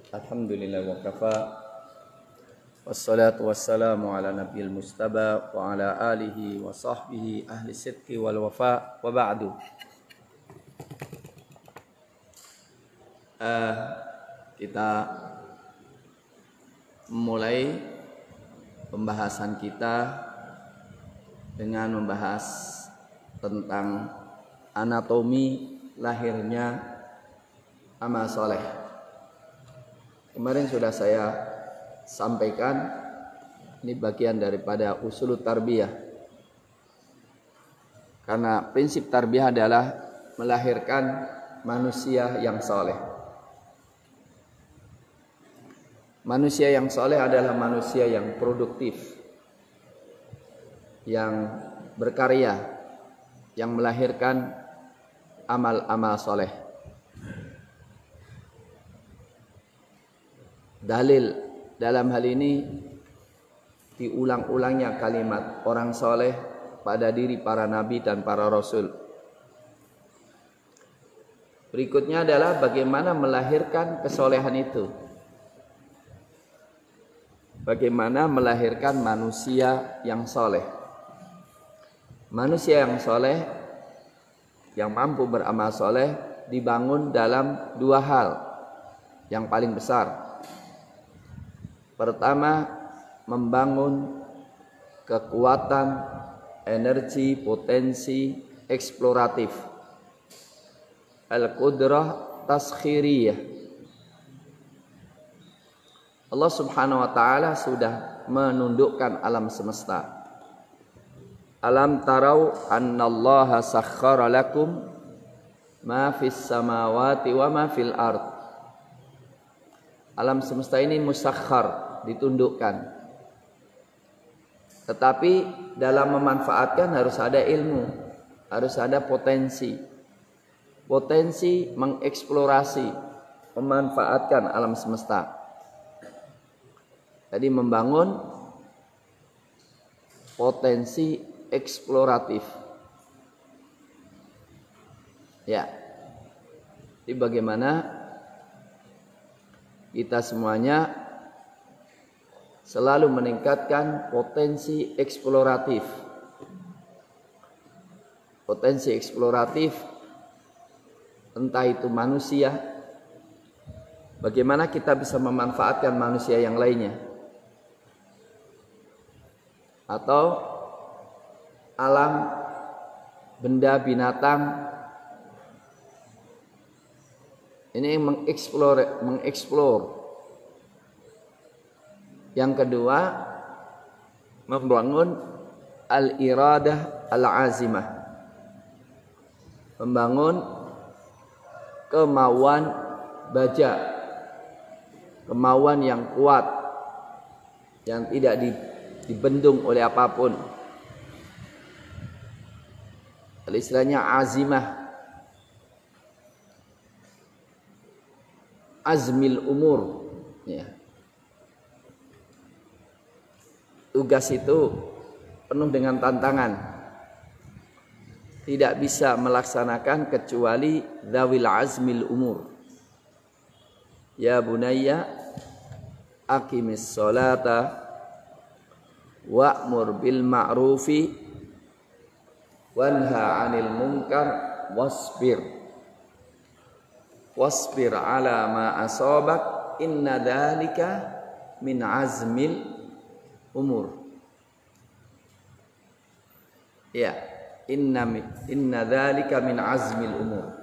Alhamdulillah wa kafa. Wassalatu wassalamu ala nabiyil mustaba wa ala alihi wa sahbihi ahli sidqi wal wafa wa ba'du. Kita memulai pembahasan kita dengan membahas tentang anatomi lahirnya amal soleh. Kemarin sudah saya sampaikan, ini bagian daripada usul tarbiyah. Karena prinsip tarbiyah adalah melahirkan manusia yang soleh. Manusia yang soleh adalah manusia yang produktif, yang berkarya, yang melahirkan amal-amal soleh. Dalil dalam hal ini diulang-ulangnya kalimat orang soleh pada diri para nabi dan para rasul. Berikutnya adalah bagaimana melahirkan kesolehan itu. Bagaimana melahirkan manusia yang soleh. Manusia yang soleh, yang mampu beramal soleh, dibangun dalam dua hal yang paling besar. Pertama, membangun kekuatan, energi, potensi eksploratif. Al-Qudrah Taskhiriyah. Allah subhanahu wa ta'ala sudah menundukkan alam semesta. Alam tarau annallaha sakhkhara lakum ma fis samawati wa ma fil ard. Alam semesta ini musakhkhar, ditundukkan. Tetapi dalam memanfaatkan harus ada ilmu, harus ada potensi. Potensi mengeksplorasi, memanfaatkan alam semesta. Jadi membangun potensi eksploratif. Ya. Jadi bagaimana kita semuanya selalu meningkatkan potensi eksploratif. Potensi eksploratif entah itu manusia, bagaimana kita bisa memanfaatkan manusia yang lainnya, atau alam benda binatang ini mengeksplor. Yang kedua, membangun al-iradah al-azimah, membangun kemauan baja, kemauan yang kuat, yang tidak dibendung oleh apapun. Istilahnya azimah, azmil umur, ya. Tugas itu penuh dengan tantangan, tidak bisa melaksanakan kecuali dzawil azmil umur. Ya bunayya aqimis sholata wa'mur bil ma'rufi wanha 'anil munkar wasbir ala ma asabak inna dzalika min azmil umur. Ya, inna dzalika min azmil umur.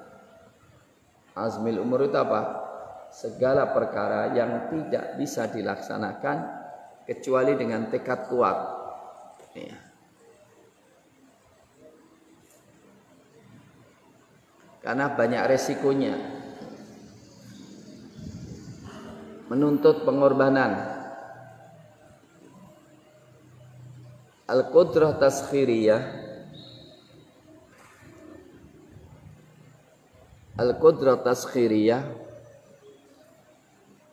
Azmil umur itu apa? Segala perkara yang tidak bisa dilaksanakan kecuali dengan tekad kuat. Ya. Karena banyak resikonya, menuntut pengorbanan. Al-Qudrah Taskhiriyah, Al-Qudrah Taskhiriyah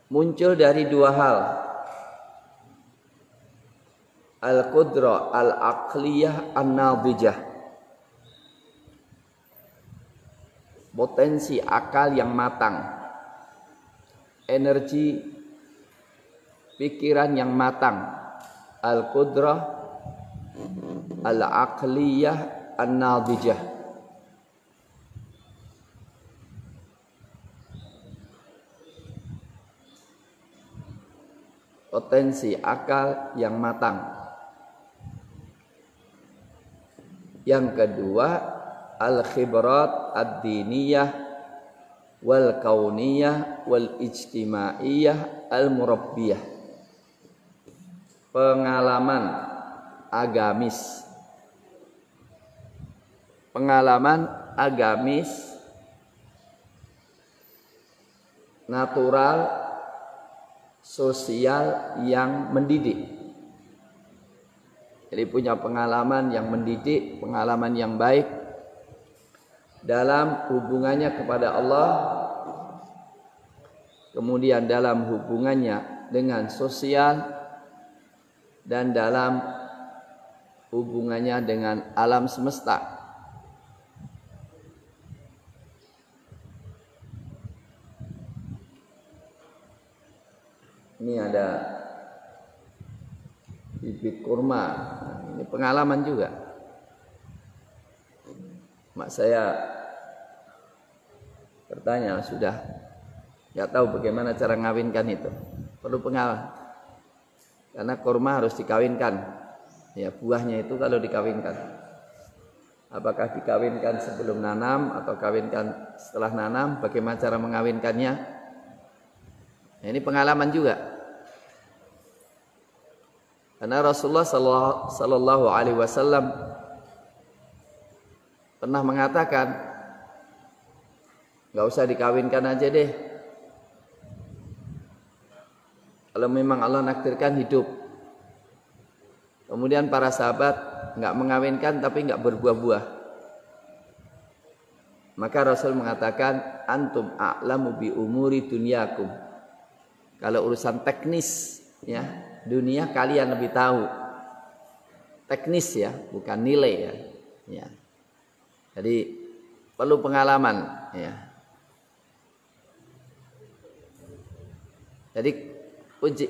muncul dari dua hal. Al-Qudrah Al-Aqliyah An-Nadijah, potensi akal yang matang. energi pikiran yang matang, al-qudrah al-aqliyah an-nadijah. Potensi akal yang matang. Yang kedua, al-khibrat ad-diniyah wal kauniyah wal ijtimaiyah al-murabbiyah. Pengalaman agamis. Pengalaman agamis natural sosial yang mendidik. Jadi punya pengalaman yang mendidik, pengalaman yang baik dalam hubungannya kepada Allah, kemudian dalam hubungannya dengan sosial, dan dalam hubungannya dengan alam semesta. Ini ada bibit kurma, ini pengalaman juga. Mak saya bertanya, sudah nggak tahu bagaimana cara ngawinkan itu, perlu pengalaman. Karena kurma harus dikawinkan, ya buahnya itu kalau dikawinkan. Apakah dikawinkan sebelum nanam atau kawinkan setelah nanam? Bagaimana cara mengawinkannya? Nah, ini pengalaman juga. Karena Rasulullah Sallallahu Alaihi Wasallam pernah mengatakan, nggak usah dikawinkan aja deh. Kalau memang Allah nakdirkan hidup. Kemudian para sahabat nggak mengawinkan tapi nggak berbuah-buah. Maka Rasul mengatakan, antum a'lamu bi umuri dunyakum. Kalau urusan teknis, ya dunia kalian lebih tahu. Teknis ya, bukan nilai ya. Ya. Jadi perlu pengalaman ya. Jadi kunci,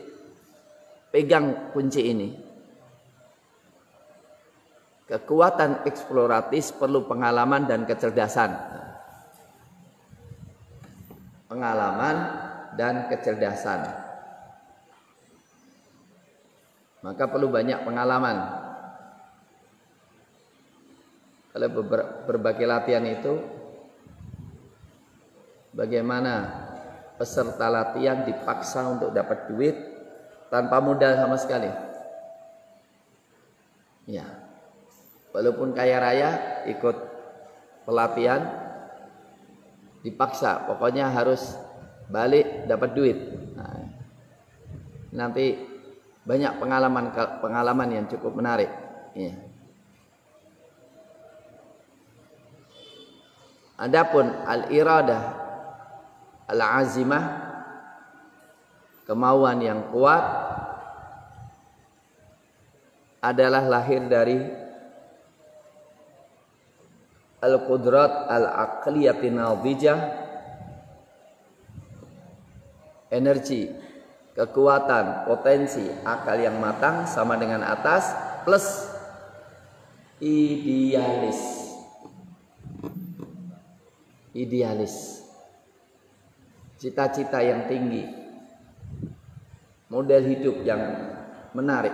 pegang kunci ini. Kekuatan eksploratif perlu pengalaman dan kecerdasan. Pengalaman dan kecerdasan. Maka perlu banyak pengalaman. Kalau berbagai latihan itu, bagaimana peserta latihan dipaksa untuk dapat duit tanpa modal sama sekali. Ya, walaupun kaya raya ikut pelatihan, dipaksa, pokoknya harus balik dapat duit. Nah, nanti banyak pengalaman yang cukup menarik. Ya. Adapun al-iradah, al-azimah, kemauan yang kuat adalah lahir dari al-qudrat al-aqliyati nadijah, energi, kekuatan, potensi, akal yang matang sama dengan atas, plus idealis. Idealis. Cita-cita yang tinggi. Model hidup yang menarik.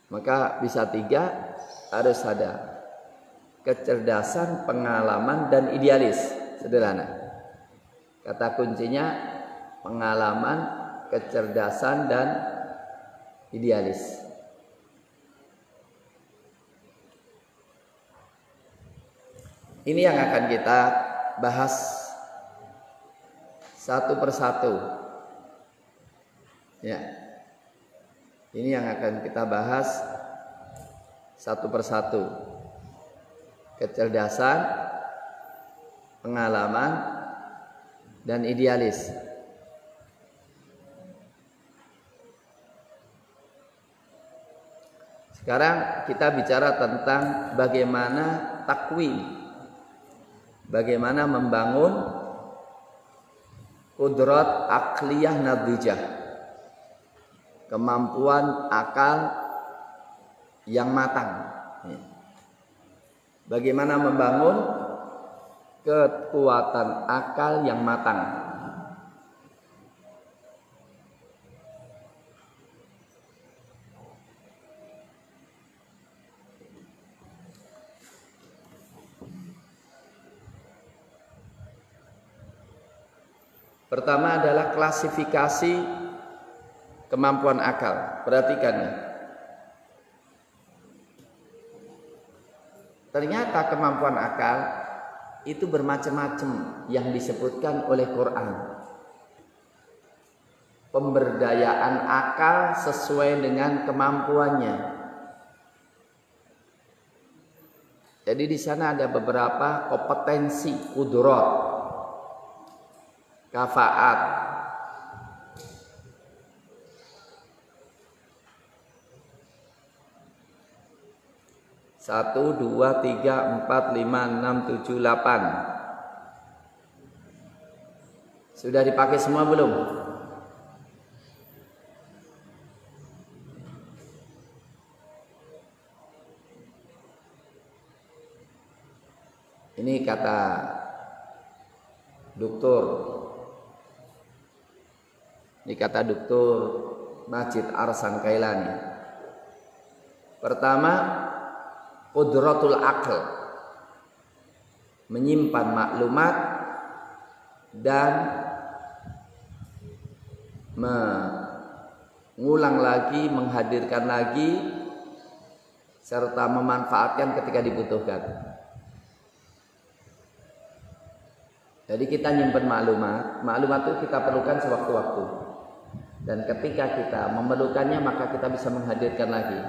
Maka bisa tiga, harus ada kecerdasan, pengalaman, dan idealis. Sederhana. Kata kuncinya pengalaman, kecerdasan, dan idealis. Ini yang akan kita bahas satu persatu. Ya. Ini yang akan kita bahas satu persatu. Kecerdasan, pengalaman, dan idealis. Sekarang kita bicara tentang bagaimana takwin, bagaimana membangun Qudrat aqliyah nadijah, kemampuan akal yang matang. Bagaimana membangun kekuatan akal yang matang? Pertama adalah klasifikasi kemampuan akal. Perhatikan ya. Ternyata kemampuan akal itu bermacam-macam yang disebutkan oleh Quran. Pemberdayaan akal sesuai dengan kemampuannya. Jadi di sana ada beberapa kompetensi, qudrat, kafaat, satu, dua, tiga, empat, lima, enam, tujuh, 8. Sudah dipakai semua belum? Ini kata dokter. Ini kata Dr. Majid Arsan Kailani. Pertama, qudratul aql, menyimpan maklumat dan mengulang lagi, menghadirkan lagi, serta memanfaatkan ketika dibutuhkan. Jadi kita nyimpan maklumat itu kita perlukan sewaktu-waktu. Dan ketika kita memerlukannya maka kita bisa menghadirkan lagi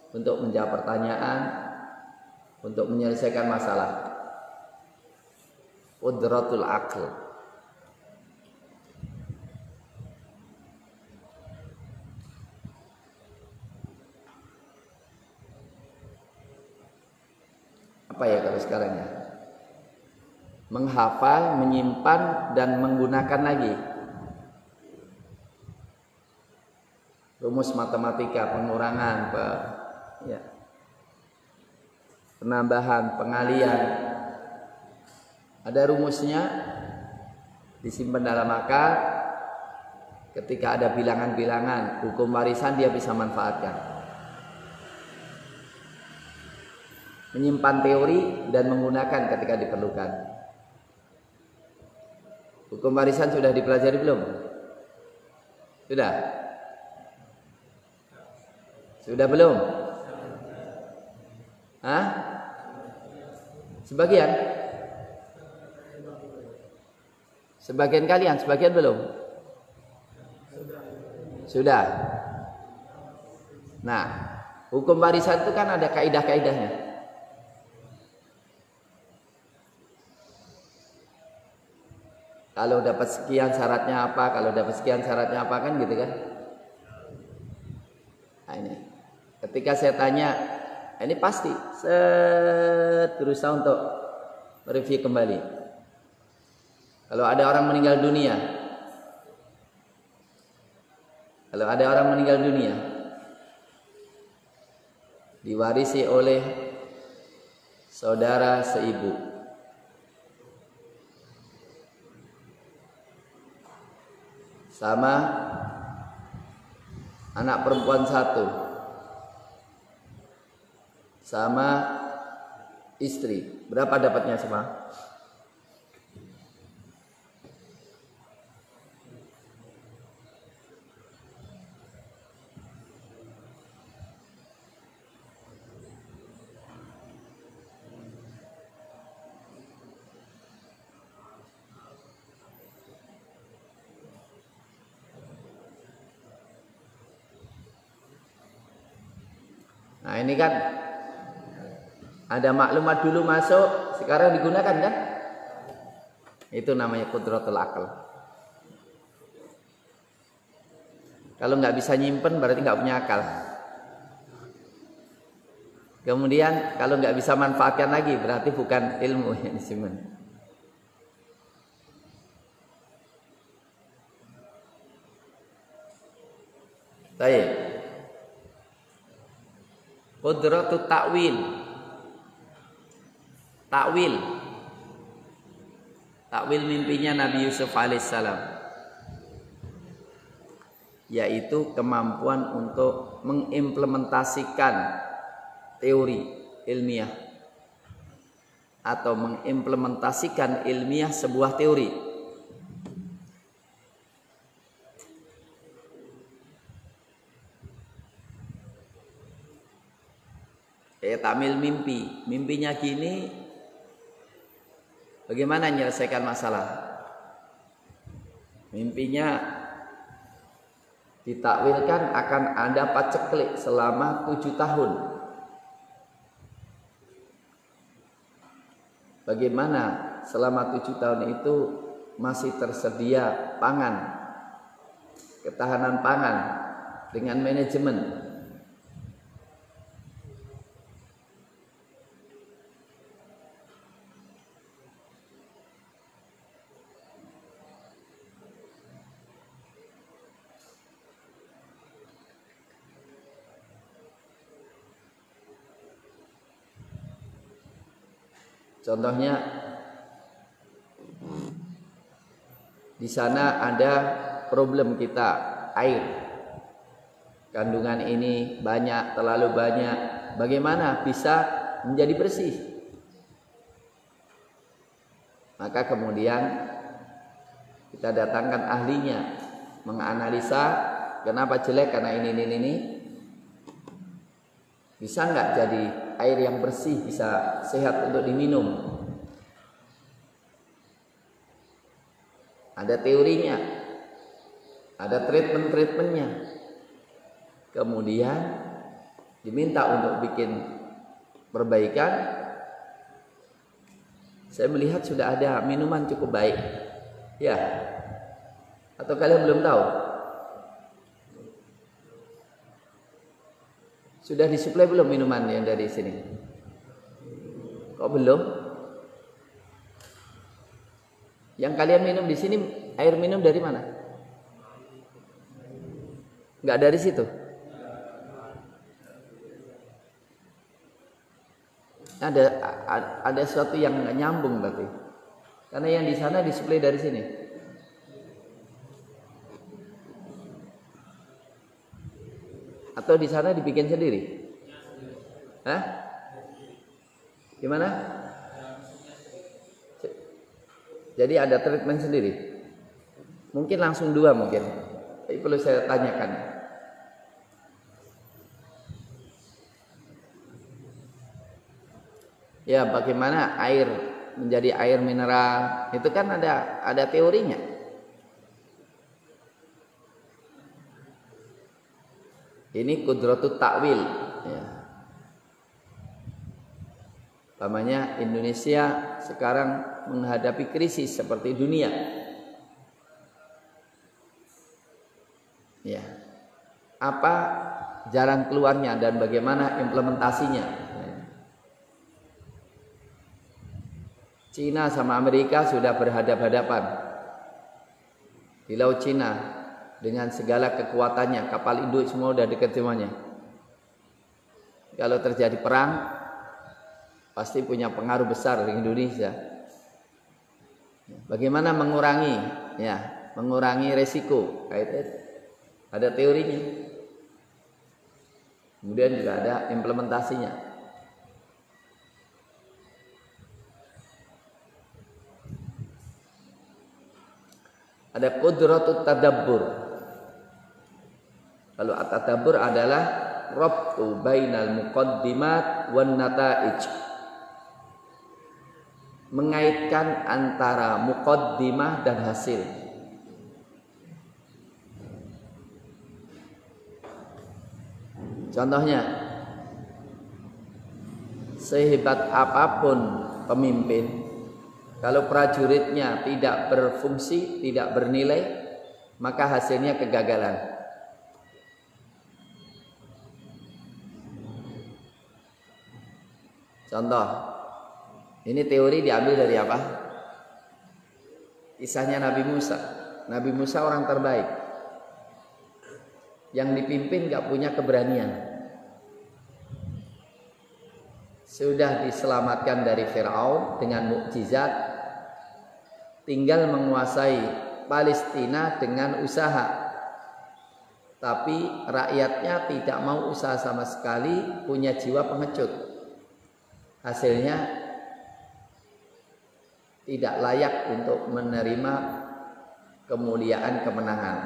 untuk menjawab pertanyaan, untuk menyelesaikan masalah. Qudratul aql. Apa ya kalau sekarang ya? Menghafal, menyimpan dan menggunakan lagi. Rumus matematika, pengurangan, penambahan, pengalian. Ada rumusnya, disimpan dalam akal. Ketika ada bilangan-bilangan, hukum warisan dia bisa manfaatkan. Menyimpan teori dan menggunakan ketika diperlukan. Hukum warisan sudah dipelajari belum? Sudah? Sudah belum? Hah? Sebagian? Sebagian kalian, sebagian belum? Sudah. Nah, hukum warisan itu kan ada kaidah-kaidahnya. Kalau dapat sekian syaratnya apa, kalau dapat sekian syaratnya apa, kan gitu kan? Nah ini, ketika saya tanya, ini pasti berusaha untuk mereview kembali. Kalau ada orang meninggal dunia, diwarisi oleh saudara seibu, sama anak perempuan 1, sama istri, berapa dapatnya semua? Nah ini kan ada maklumat dulu masuk, sekarang digunakan kan? Itu namanya qudratul aql. Kalau nggak bisa nyimpen berarti nggak punya akal. Kemudian kalau nggak bisa manfaatkan lagi berarti bukan ilmu yang disimpan. Baik. Qudratut ta'wil. Takwil. Takwil mimpinya Nabi Yusuf alaihissalam, yaitu kemampuan untuk mengimplementasikan teori ilmiah atau mengimplementasikan ilmiah sebuah teori. Takwil mimpi. Mimpinya gini, bagaimana menyelesaikan masalah? Mimpinya ditakwilkan akan ada paceklik selama 7 tahun. Bagaimana selama 7 tahun itu masih tersedia pangan, ketahanan pangan dengan manajemen. Contohnya, di sana ada problem kita, air. Kandungan ini banyak, terlalu banyak. Bagaimana bisa menjadi bersih? Maka kemudian kita datangkan ahlinya, menganalisa kenapa jelek, karena ini. Bisa nggak jadi air yang bersih, bisa sehat untuk diminum? Ada teorinya, ada treatmentnya. Kemudian diminta untuk bikin perbaikan. Saya melihat sudah ada minuman cukup baik, ya? Atau kalian belum tahu? Sudah disuplai belum minuman yang dari sini? Kok belum? Yang kalian minum di sini air minum dari mana? Enggak dari situ. Ada sesuatu yang nggak nyambung berarti. Karena yang di sana disuplai dari sini. Atau di sana dibikin sendiri? Hah? Gimana? Jadi ada treatment sendiri? Mungkin langsung 2 mungkin. Tapi perlu saya tanyakan. Ya, bagaimana air menjadi air mineral? Itu kan ada teorinya. Ini qudratut ta'wil, ya. Umpamanya Indonesia sekarang menghadapi krisis seperti dunia. Ya. Apa jalan keluarnya dan bagaimana implementasinya? Cina sama Amerika sudah berhadapan-hadapan di Laut Cina. Dengan segala kekuatannya, kapal induk semua udah dekat semuanya. Kalau terjadi perang, pasti punya pengaruh besar di Indonesia. Bagaimana mengurangi resiko? Ada teorinya. Kemudian juga ada implementasinya. Ada qudratut tadabbur. Kalau at-tadabbur adalah rabtu bainal muqaddimat wan nata'ij. Mengaitkan antara muqaddimah dan hasil. Contohnya, sehebat apapun pemimpin, kalau prajuritnya tidak berfungsi, tidak bernilai, maka hasilnya kegagalan. Contoh, ini teori diambil dari apa? Kisahnya Nabi Musa. Nabi Musa orang terbaik. yang dipimpin nggak punya keberanian. Sudah diselamatkan dari Firaun dengan mukjizat, tinggal menguasai Palestina dengan usaha. Tapi rakyatnya tidak mau usaha sama sekali, punya jiwa pengecut. Hasilnya tidak layak untuk menerima kemuliaan kemenangan.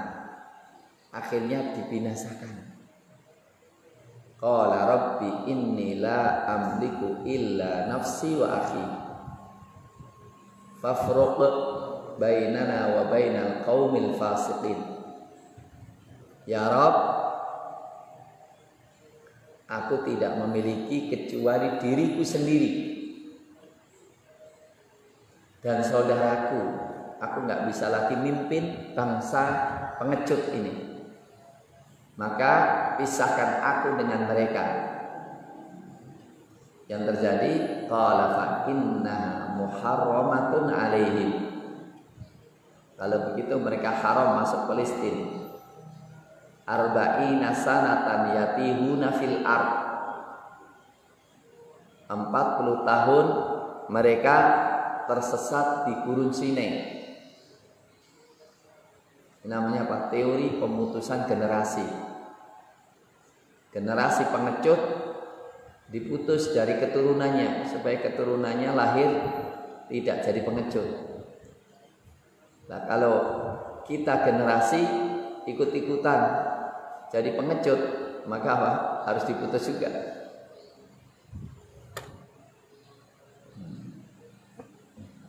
Akhirnya dibinasakan. Qala rabbi inni la amliku illa nafsi wa akhi fafruq bainana wa bainal qaumil fasiqin. Ya Rabb, aku tidak memiliki kecuali diriku sendiri dan saudaraku. Aku nggak bisa lagi mimpin bangsa pengecut ini. Maka pisahkan aku dengan mereka. Yang terjadi, qala fa innaha muharramatun alaihim. Kalau begitu mereka haram masuk Palestina. Arba'ina sanatan yatihuna fil ard. 40 tahun mereka tersesat di gurun Sinai. Namanya apa? Teori pemutusan generasi. Generasi pengecut diputus dari keturunannya supaya keturunannya lahir tidak jadi pengecut. Nah, kalau kita generasi ikut-ikutan jadi pengecut, maka apa? Harus diputus juga.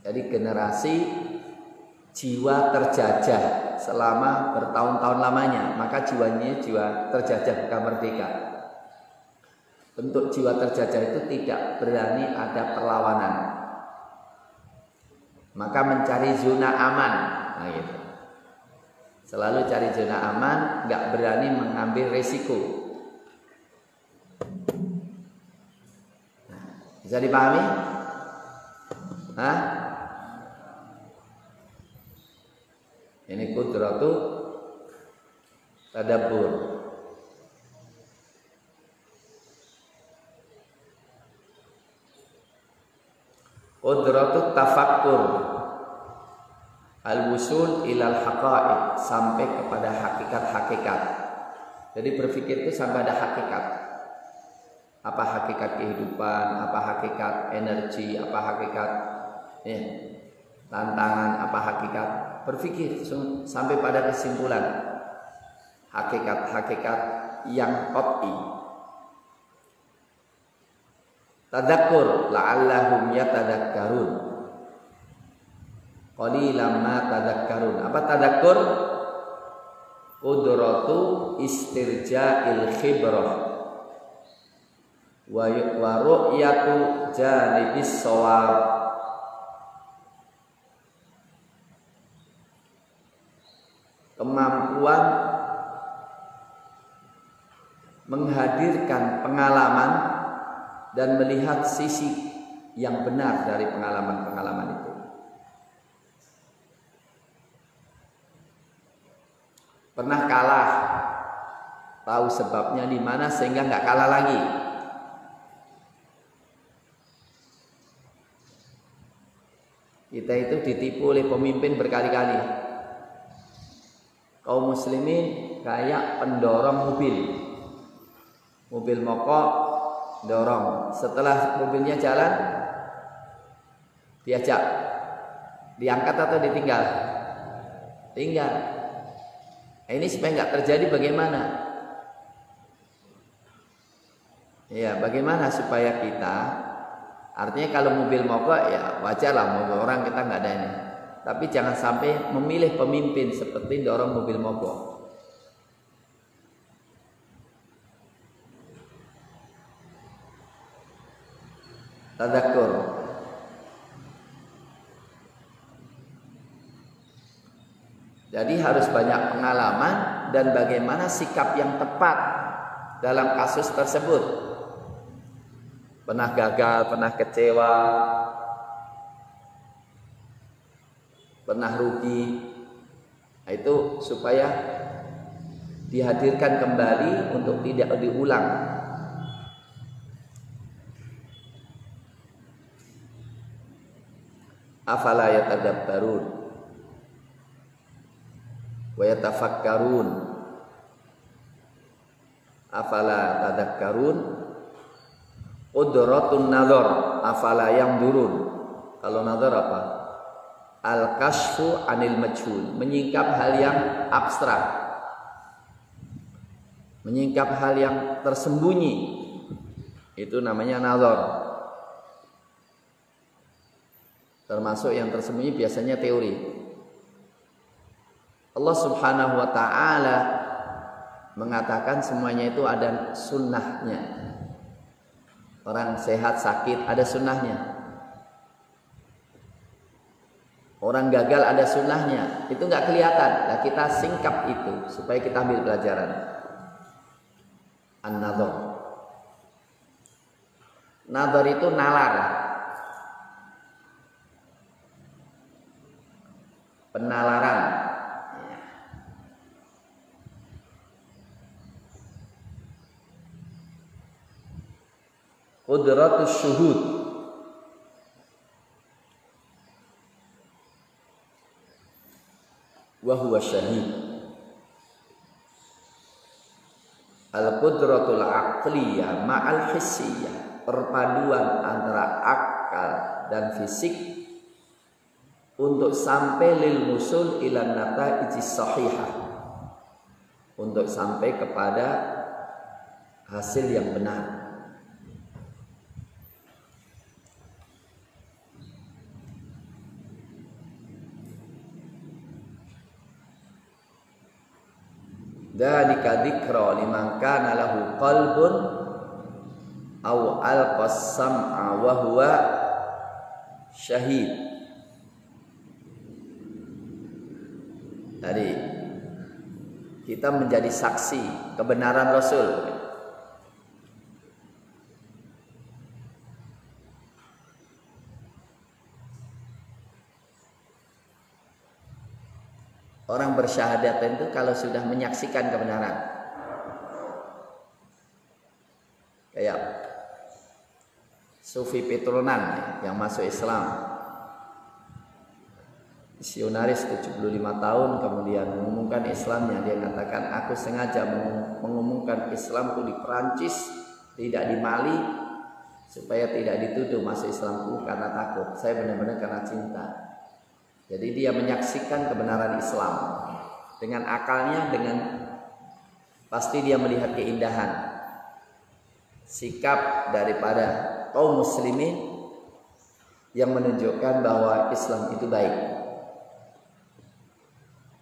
Jadi generasi jiwa terjajah selama bertahun-tahun lamanya, maka jiwanya jiwa terjajah bukan merdeka. Bentuk jiwa terjajah itu tidak berani ada perlawanan, maka mencari zona aman. Nah, gitu. Selalu cari zona aman, nggak berani mengambil resiko. Nah, bisa dipahami? Hah? Ini qudratu tadabbur. Qudratu tafakkur. Al-wusul ilal haqa'iq, sampai kepada hakikat-hakikat. Jadi berpikir itu sampai ada hakikat. Apa hakikat kehidupan, apa hakikat energi, apa hakikat tantangan, apa hakikat. Berpikir sampai pada kesimpulan hakikat-hakikat yang qat'i. Tadakkur la'allahum yatadakkarun. Qalilan ma tadakkarun. Apa tadakkur? Qudratu istirja'il khibrah wa ru'yatu janibis shawab. Kemampuan menghadirkan pengalaman dan melihat sisi yang benar dari pengalaman-pengalaman itu. Pernah kalah, tahu sebabnya di mana sehingga nggak kalah lagi. Kita itu ditipu oleh pemimpin berkali-kali. Kaum muslimin kayak pendorong mobil mogok dorong, setelah mobilnya jalan diajak, diangkat atau ditinggal? Tinggal. Ini supaya nggak terjadi bagaimana? Ya, bagaimana supaya kita, artinya kalau mobil mogok ya wajar lah, mobil orang kita nggak ada ini. Tapi jangan sampai memilih pemimpin seperti dorong mobil mogok. Tadakkur. Jadi harus banyak pengalaman dan bagaimana sikap yang tepat dalam kasus tersebut. Pernah gagal, pernah kecewa, pernah rugi. Nah, itu supaya dihadirkan kembali untuk tidak diulang. Afala yatadabbarun wa yatafakkarun. Afala tadakkarun. Qudratun nazar, afala yang durun. Kalau nazar apa? Al-kashfu anil majhul, menyingkap hal yang abstrak, menyingkap hal yang tersembunyi, itu namanya nazar. Termasuk yang tersembunyi biasanya teori. Allah Subhanahu wa ta'ala mengatakan semuanya itu ada sunnahnya. Orang sehat sakit ada sunnahnya. Orang gagal ada sunnahnya. Itu nggak kelihatan. Nah, kita singkap itu supaya kita ambil pelajaran. An-nadhar. Nadhar itu nalar. Penalaran. Qudratus syuhud. Wa huwa syahid. Al-qudratul aqliyah ma'al hissiyah, perpaduan antara akal dan fisik untuk sampai lil musul ilan nata'ij sahihah, untuk sampai kepada hasil yang benar. Dzalika dzikra liman kana lahu qalbun aw alqas sam'a wa huwa syahid. Tadi kita menjadi saksi kebenaran Rasul. Orang bersyahadat itu kalau sudah menyaksikan kebenaran. Kayak Sufi Petronan yang masuk Islam. Misionaris 75 tahun kemudian mengumumkan Islamnya. Dia katakan, aku sengaja mengumumkan Islamku di Perancis, tidak di Mali, supaya tidak dituduh masuk Islamku karena takut. Saya benar-benar karena cinta. Jadi dia menyaksikan kebenaran Islam dengan akalnya, dengan pasti dia melihat keindahan sikap daripada kaum muslimin yang menunjukkan bahwa Islam itu baik.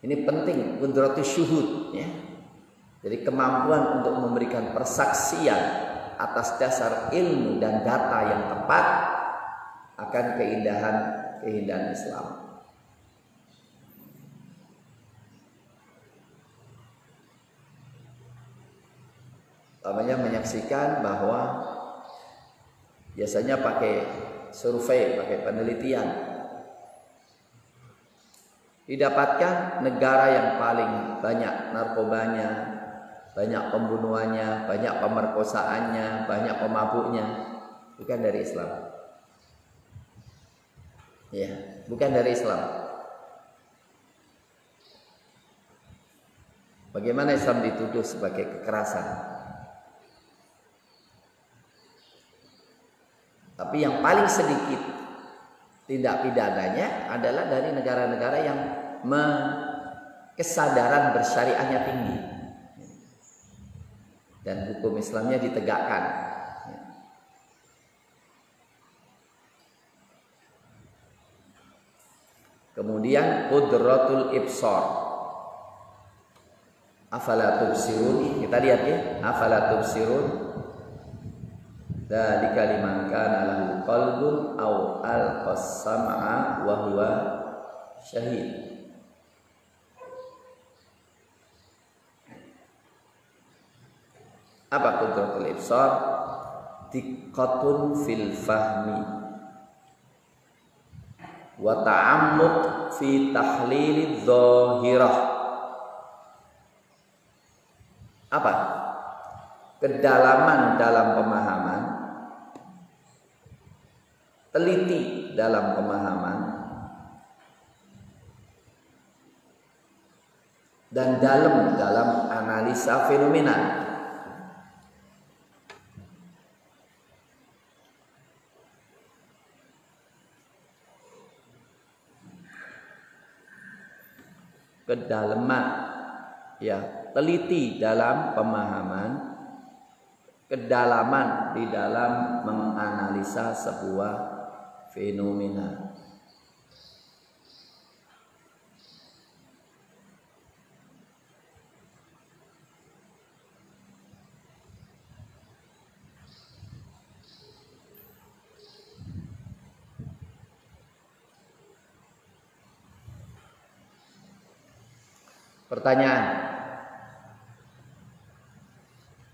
Ini penting, qudratus syuhud, ya. Jadi kemampuan untuk memberikan persaksian atas dasar ilmu dan data yang tepat akan keindahan Islam. Namanya menyaksikan bahwa biasanya pakai survei, pakai penelitian, didapatkan negara yang paling banyak narkobanya, banyak pembunuhannya, banyak pemerkosaannya, banyak pemabuknya, bukan dari Islam. Ya, bukan dari Islam. Bagaimana Islam dituduh sebagai kekerasan? Tapi yang paling sedikit tindak pidananya adalah dari negara-negara yang kesadaran bersyariahnya tinggi dan hukum Islamnya ditegakkan. Kemudian qudratul ibsar. Afala tubsirun. Kita lihat ya, afala tubsirun. Dzalika liman kana lahu qalbun aw alqas sam'a wa huwa syahid. Apa qudratul ibsar? Diqqatun fil fahmi wa ta'ammuq fi tahlilidz zahirah. Apa? Kedalaman dalam pemahaman, teliti dalam pemahaman, dan dalam analisa fenomena. Kedalaman, ya, teliti dalam pemahaman, kedalaman di dalam menganalisa sebuah fenomena. Pertanyaan,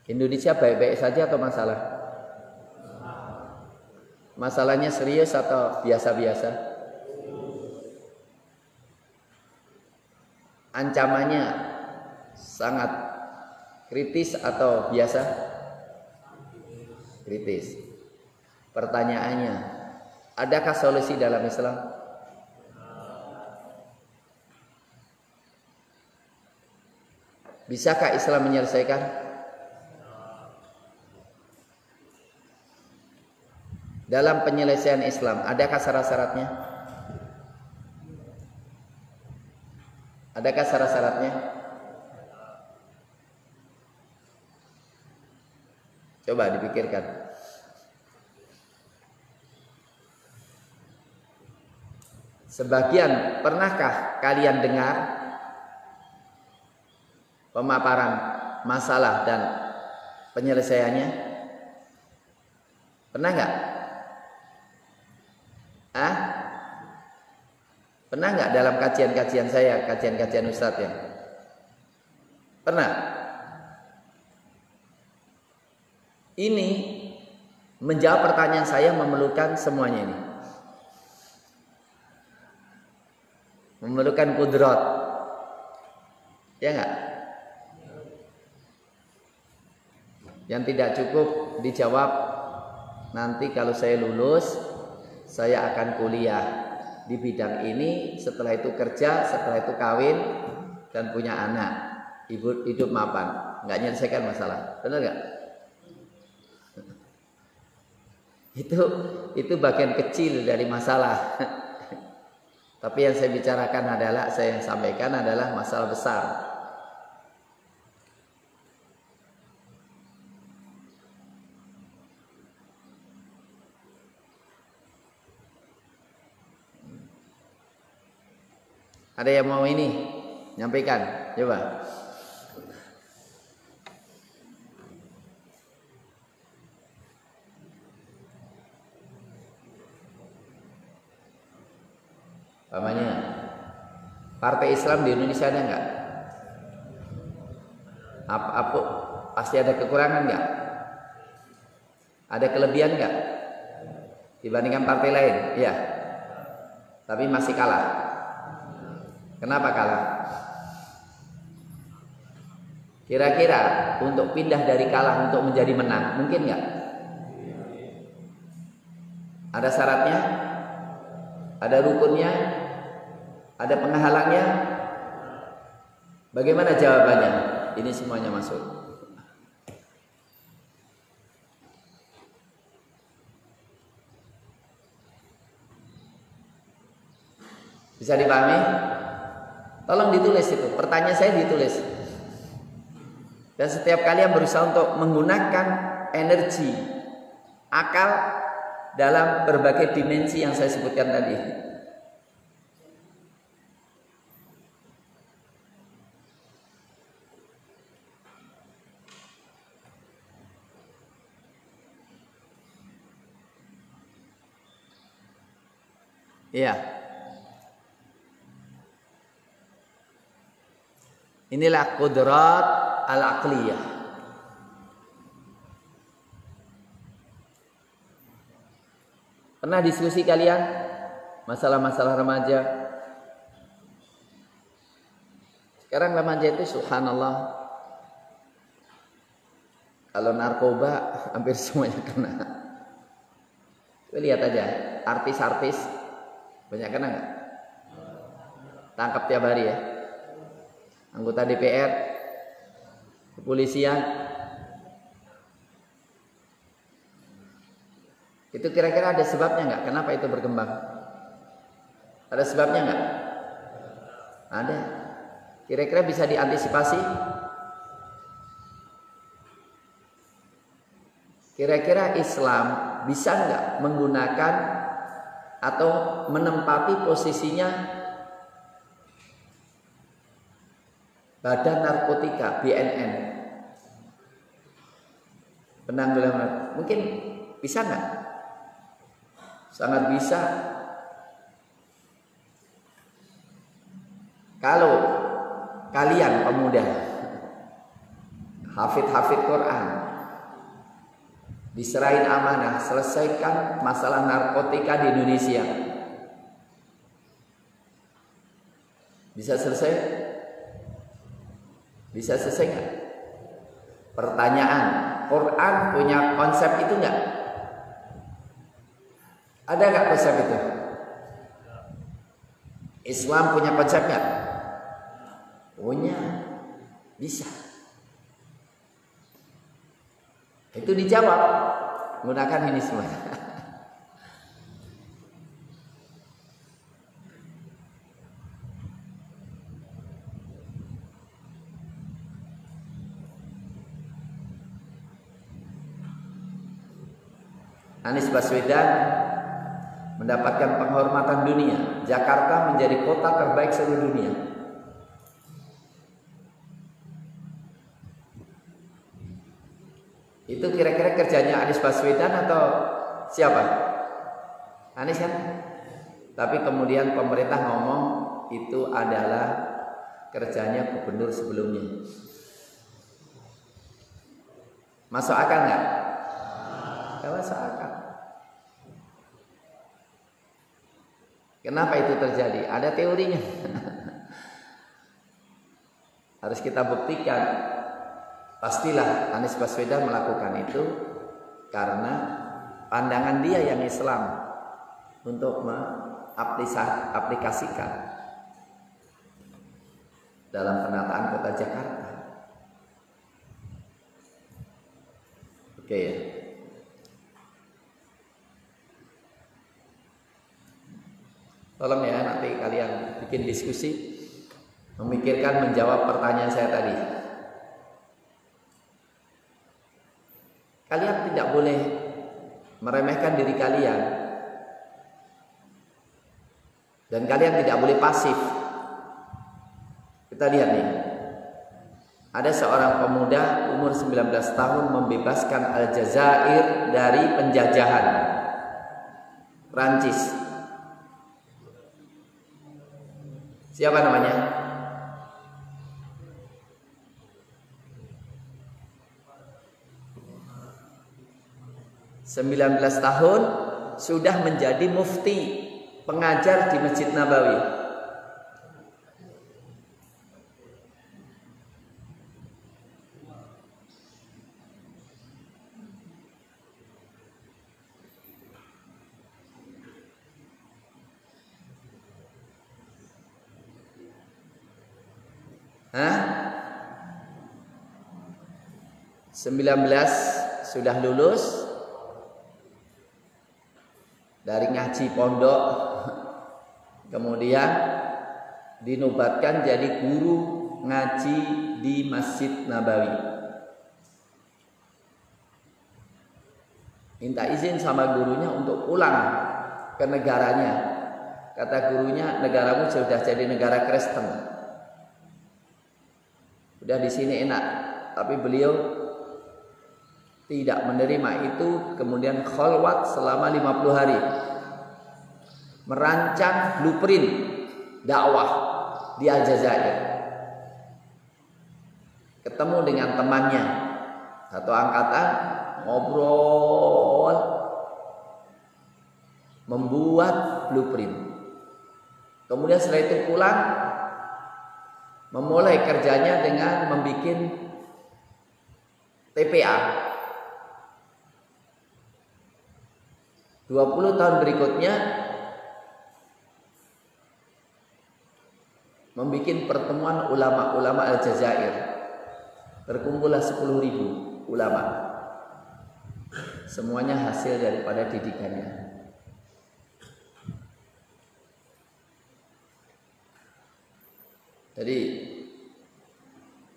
Indonesia baik-baik saja atau masalah? Masalahnya serius atau biasa-biasa? Ancamannya sangat kritis atau biasa? Kritis. Pertanyaannya, adakah solusi dalam Islam? Bisakah Islam menyelesaikan? Dalam penyelesaian Islam, adakah syarat-syaratnya? Adakah syarat-syaratnya? Coba dipikirkan. Sebagian, pernahkah kalian dengar pemaparan masalah dan penyelesaiannya? Pernah nggak? Pernah nggak dalam kajian-kajian saya, kajian-kajian Ustadz ya? Pernah? Ini menjawab pertanyaan saya memerlukan semuanya ini. Memerlukan kudrat. Ya nggak? Yang tidak cukup dijawab nanti kalau saya lulus, saya akan kuliah di bidang ini, setelah itu kerja, setelah itu kawin dan punya anak, hidup mapan, nggak menyelesaikan masalah, benar nggak? Itu bagian kecil dari masalah. Tapi yang saya bicarakan adalah, saya yang sampaikan adalah masalah besar. Ada yang mau ini nyampaikan? Coba. Pamannya, partai Islam di Indonesia ada nggak? Apa pasti ada kekurangan nggak? Ada kelebihan nggak dibandingkan partai lain? Iya. Tapi masih kalah. Kenapa kalah? Kira-kira untuk pindah dari kalah untuk menjadi menang mungkin nggak? Ada syaratnya? Ada rukunnya? Ada penghalangnya? Bagaimana jawabannya? Ini semuanya masuk. Bisa dipahami? Tolong ditulis itu, pertanyaan saya ditulis. Dan setiap kalian berusaha untuk menggunakan energi, akal dalam berbagai dimensi yang saya sebutkan tadi. Iya. Inilah qudrat al-aqliyah. Pernah diskusi kalian masalah-masalah remaja? Sekarang remaja itu subhanallah Kalau narkoba hampir semuanya kena. Lihat aja, artis-artis banyak kena nggak? Tangkap tiap hari ya. Anggota DPR, kepolisian. Itu kira-kira ada sebabnya nggak? Kenapa itu berkembang? Ada sebabnya nggak? Ada. Kira-kira bisa diantisipasi? Kira-kira Islam bisa nggak menggunakan atau menempati posisinya Badan Narkotika BNN, penanggulangan, mungkin bisa nggak? Sangat bisa. Kalau kalian pemuda hafid Quran, diserahin amanah, selesaikan masalah narkotika di Indonesia, bisa selesai? Bisa selesai nggak? Pertanyaan, Quran punya konsep itu nggak? Ada nggak konsep itu? Islam punya konsep nggak? Punya, bisa. Itu dijawab menggunakan ini semua. Anies Baswedan mendapatkan penghormatan dunia. Jakarta menjadi kota terbaik seluruh dunia. Itu kira-kira kerjanya Anies Baswedan atau siapa? Anies kan? Tapi kemudian pemerintah ngomong itu adalah kerjanya gubernur sebelumnya. Masuk akal nggak? Nggak masuk akal. Kenapa itu terjadi? Ada teorinya. Harus kita buktikan. Pastilah Anies Baswedan melakukan itu karena pandangan dia yang Islam untuk mengaplikasikan dalam penataan kota Jakarta. Oke ya. Tolong ya nanti kalian bikin diskusi, memikirkan menjawab pertanyaan saya tadi. Kalian tidak boleh meremehkan diri kalian, dan kalian tidak boleh pasif. Kita lihat nih, ada seorang pemuda umur 19 tahun membebaskan Aljazair dari penjajahan Prancis. Siapa namanya? (19 tahun) sudah menjadi mufti, pengajar di Masjid Nabawi. Hah? 19 sudah lulus dari ngaji pondok, kemudian dinobatkan jadi guru ngaji di Masjid Nabawi. Minta izin sama gurunya untuk pulang ke negaranya. Kata gurunya, negaramu sudah jadi negara Kristen. Udah di sini enak, tapi beliau tidak menerima itu. Kemudian khalwat selama 50 hari, merancang blueprint dakwah di Aljazair. Ketemu dengan temannya satu angkatan, ngobrol, membuat blueprint. Kemudian setelah itu pulang, memulai kerjanya dengan membuat TPA. 20 tahun berikutnya membuat pertemuan ulama-ulama Aljazair. Terkumpullah 10.000 ulama. Semuanya hasil daripada didikannya. Jadi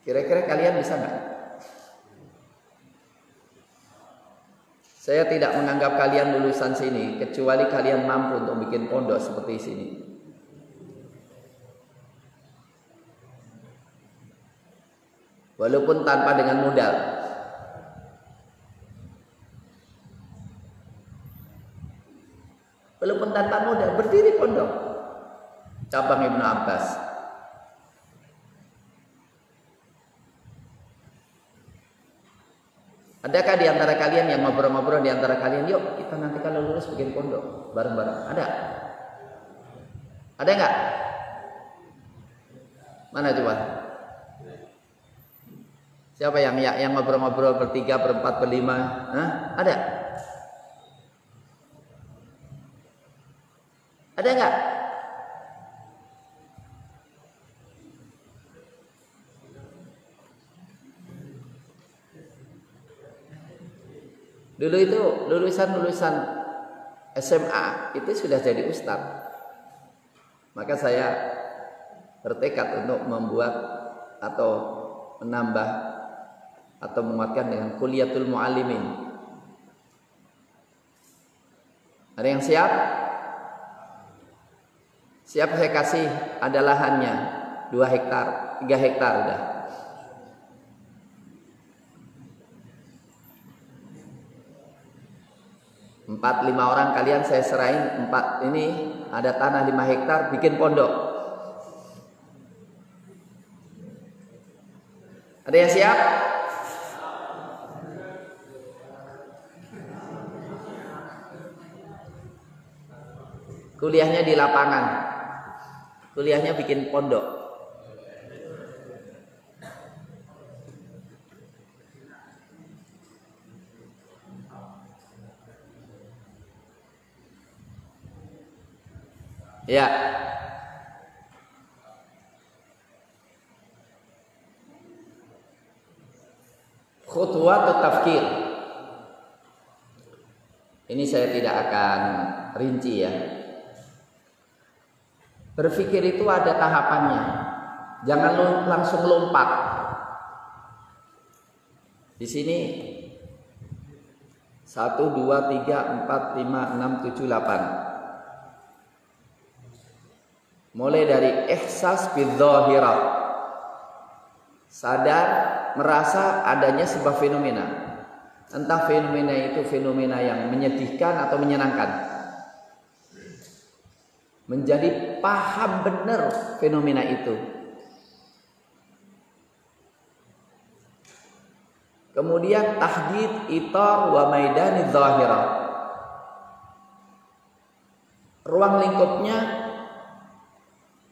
kira-kira kalian bisa nggak? Saya tidak menganggap kalian lulusan sini kecuali kalian mampu untuk bikin pondok seperti sini. Walaupun tanpa dengan modal. Walaupun tanpa modal, berdiri pondok. Cabang Ibnu Abbas. Adakah di antara kalian yang ngobrol-ngobrol di antara kalian, yuk kita nanti kalau lulus bikin pondok bareng-bareng? Ada? Ada nggak? Mana coba? Siapa yang ngobrol-ngobrol bertiga, berempat, berlima? Hah? Ada? Ada nggak? Dulu itu lulusan SMA itu sudah jadi ustadz. Maka saya bertekad untuk membuat atau menambah atau menguatkan dengan Kuliatul Muallimin. Ada yang siap? Siap saya kasih, ada lahannya 2 hektar, 3 hektar udah. 4-5 orang kalian saya serahin 4 ini ada tanah 5 hektar bikin pondok. Ada yang siap? Kuliahnya di lapangan. Kuliahnya bikin pondok. Ya. Khutwat tafkir. Ini saya tidak akan rinci ya. Berpikir itu ada tahapannya. Jangan langsung lompat. Di sini 1, 2, 3, 4, 5, 6, 7, 8. Mulai dari ihsas bidzahirah, sadar merasa adanya sebuah fenomena. Entah fenomena itu fenomena yang menyedihkan atau menyenangkan. Menjadi paham benar fenomena itu. Kemudian tahdid itar wa maidani dzahirah. Ruang lingkupnya,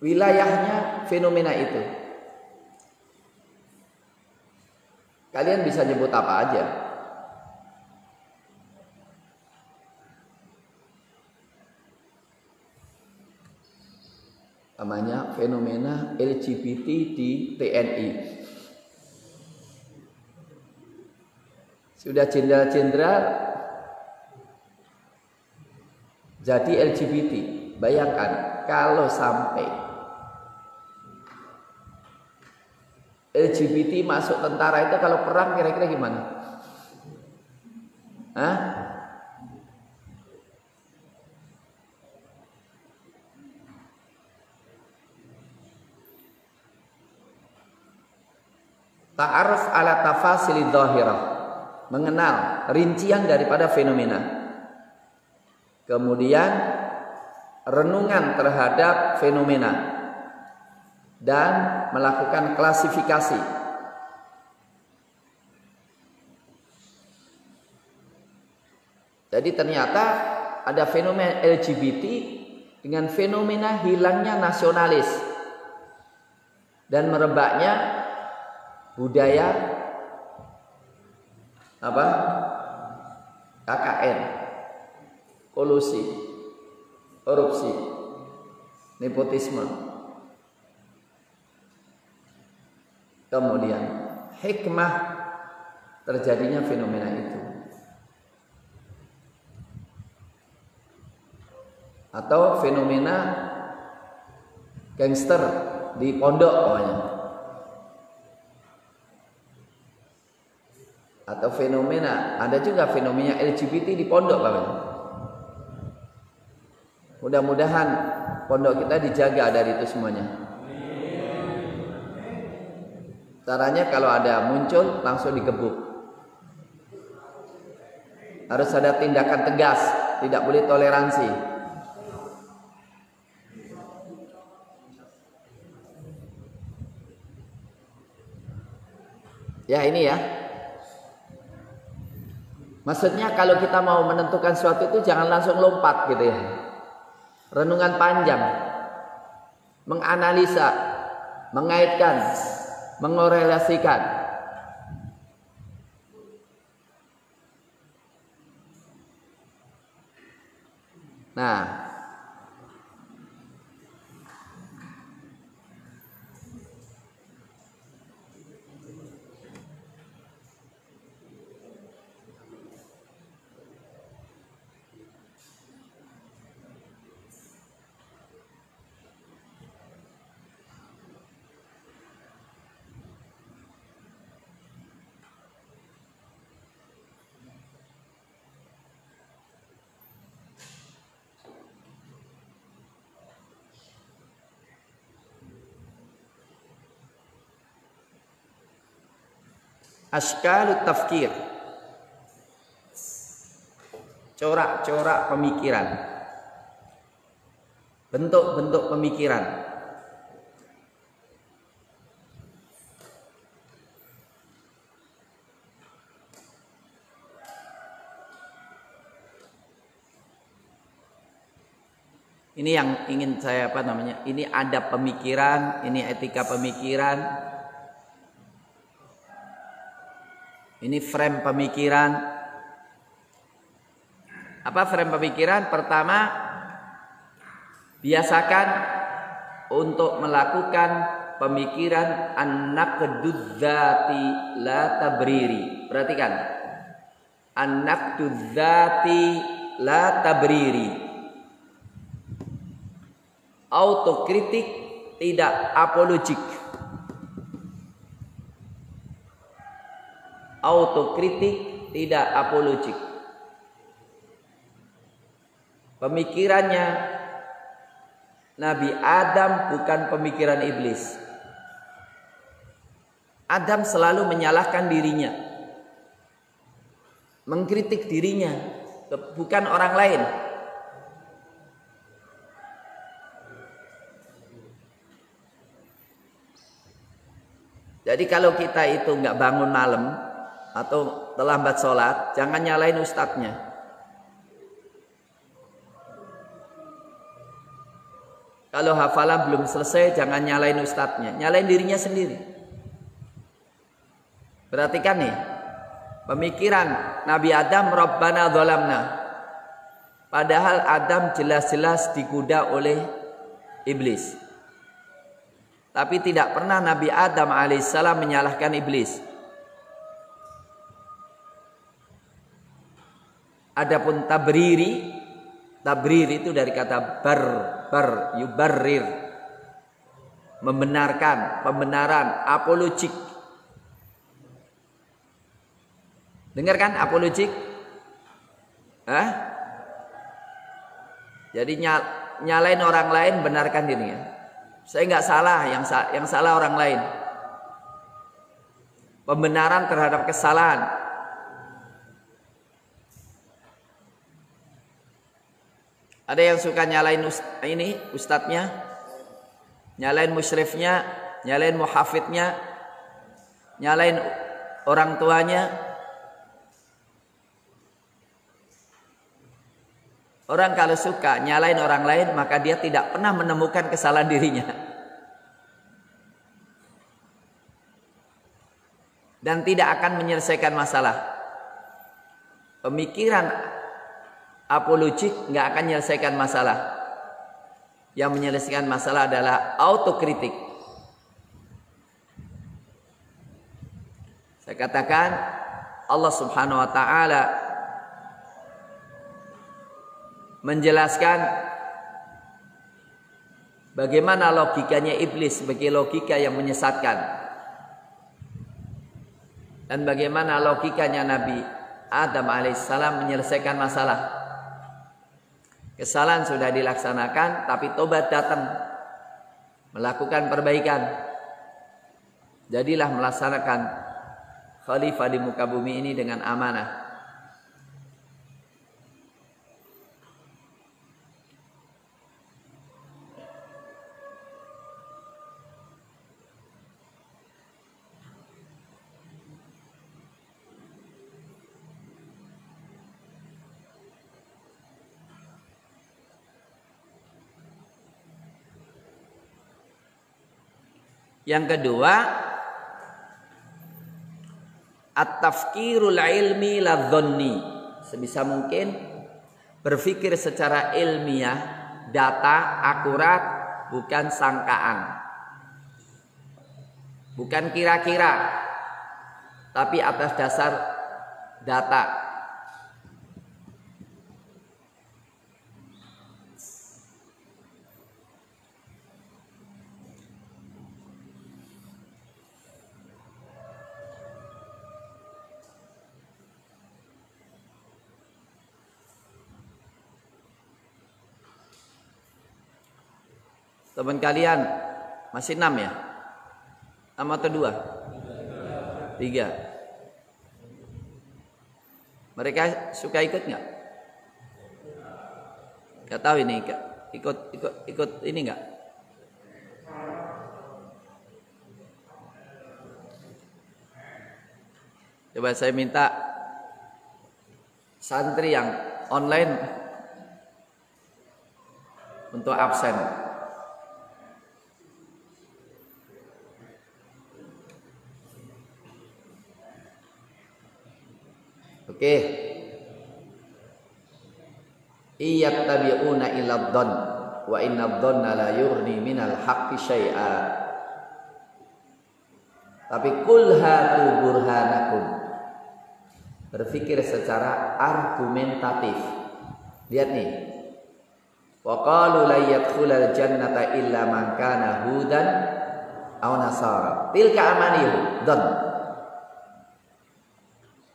wilayahnya fenomena itu. Kalian bisa nyebut apa aja. Namanya fenomena LGBT di TNI. Sudah jenderal-jenderal jadi LGBT. Bayangkan kalau sampai LGBT masuk tentara itu kalau perang kira-kira gimana? Hah? Ta'aruf ala tafasili dhahirah, mengenal rincian daripada fenomena. Kemudian renungan terhadap fenomena dan melakukan klasifikasi. Jadi ternyata ada fenomena LGBT dengan fenomena hilangnya nasionalis dan merebaknya budaya apa? KKN, kolusi, korupsi, nepotisme. Kemudian hikmah terjadinya fenomena itu. Atau fenomena gangster di pondok pokoknya. Atau fenomena, ada juga fenomena LGBT di pondok pokoknya. Mudah-mudahan pondok kita dijaga dari itu semuanya. Caranya kalau ada muncul langsung digebuk. Harus ada tindakan tegas, tidak boleh toleransi. Ya ini ya. Maksudnya kalau kita mau menentukan sesuatu itu jangan langsung lompat gitu ya. Renungan panjang. Menganalisa, mengaitkan, mengorelasikan. Nah, Ashkalut tafkir, corak-corak pemikiran, bentuk-bentuk pemikiran. Ini yang ingin saya ini adab pemikiran, ini etika pemikiran. Ini frame pemikiran. Apa frame pemikiran? Pertama, biasakan untuk melakukan pemikiran an-naqdudzati la tabriri. Perhatikan. An-naqdudzati la tabriri. Autokritik, tidak apologik. Autokritik, tidak apologik. Pemikirannya Nabi Adam bukan pemikiran iblis. Adam selalu menyalahkan dirinya, mengkritik dirinya, bukan orang lain. Jadi kalau kita itu nggak bangun malam atau terlambat sholat, jangan nyalain ustadznya. Kalau hafalan belum selesai, jangan nyalain ustadznya, nyalain dirinya sendiri. Perhatikan nih, pemikiran Nabi Adam, Rabbana dzalamna. Padahal Adam jelas-jelas digoda oleh iblis. Tapi tidak pernah Nabi Adam alaihissalam menyalahkan iblis. Adapun tabrir itu dari kata yubarrir, membenarkan, pembenaran, apologik. Dengar kan apologik? Jadi nyalain orang lain, benarkan dirinya. Saya nggak salah, yang salah orang lain. Pembenaran terhadap kesalahan. Ada yang suka nyalain ustadznya, nyalain musyrifnya, nyalain muhafidnya, nyalain orang tuanya. Orang kalau suka nyalain orang lain, maka dia tidak pernah menemukan kesalahan dirinya. Dan tidak akan menyelesaikan masalah. Pemikiran apologik nggak akan menyelesaikan masalah. Yang menyelesaikan masalah adalah autokritik. Saya katakan Allah Subhanahu wa taala menjelaskan bagaimana logikanya iblis sebagai logika yang menyesatkan, dan bagaimana logikanya Nabi Adam alaihissalam menyelesaikan masalah. Kesalahan sudah dilaksanakan, tapi tobat datang, melakukan perbaikan. Jadilah melaksanakan khalifah di muka bumi ini dengan amanah. Yang kedua, at-tafkirul ilmi la dhanni. Sebisa mungkin berpikir secara ilmiah, data akurat, bukan sangkaan. Bukan kira-kira, tapi atas dasar data. Teman kalian masih 6 ya? 6 atau 2? 3. Mereka suka ikut nggak? Gak tahu ini ikut ini nggak? Coba saya minta santri yang online untuk absen. Oke. Iyattabi'una illa dhann wa inna dhanna la yughni minal haqqi syai'a. Tapi kul hatu burhanakum. Berpikir secara argumentatif. Lihat nih. Wa qalu la yadkhulal jannata illa man kana hudan aw nasara. Tilka amaniyuhum dhann.